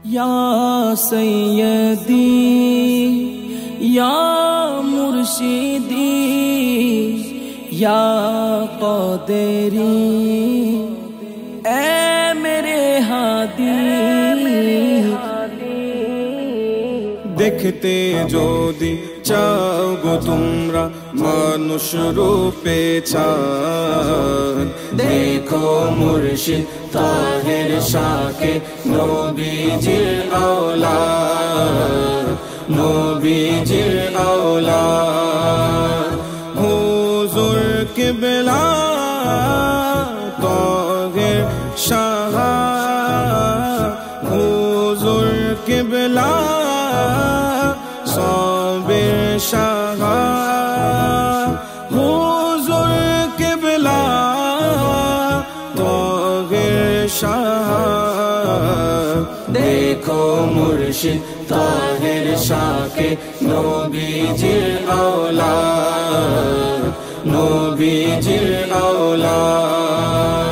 या सैयदी या मुर्शिदी या क़ादिरी ऐ मेरे हादी। দেখতে যদি চাও গো তোমরা মানুষ রূপে চাঁদ, देखो मुर्शिद ताहिर शाके नबीजिर औलाद, नबीजिर औलाद। हुजूर किबला ताहिर शाह, हुजूर किबला साबिर शाह, हुजूर किबला ताहिर शाह। देखो मुर्शिद ताहिर शाके नबीजिर औलाद, नबीजिर औलाद।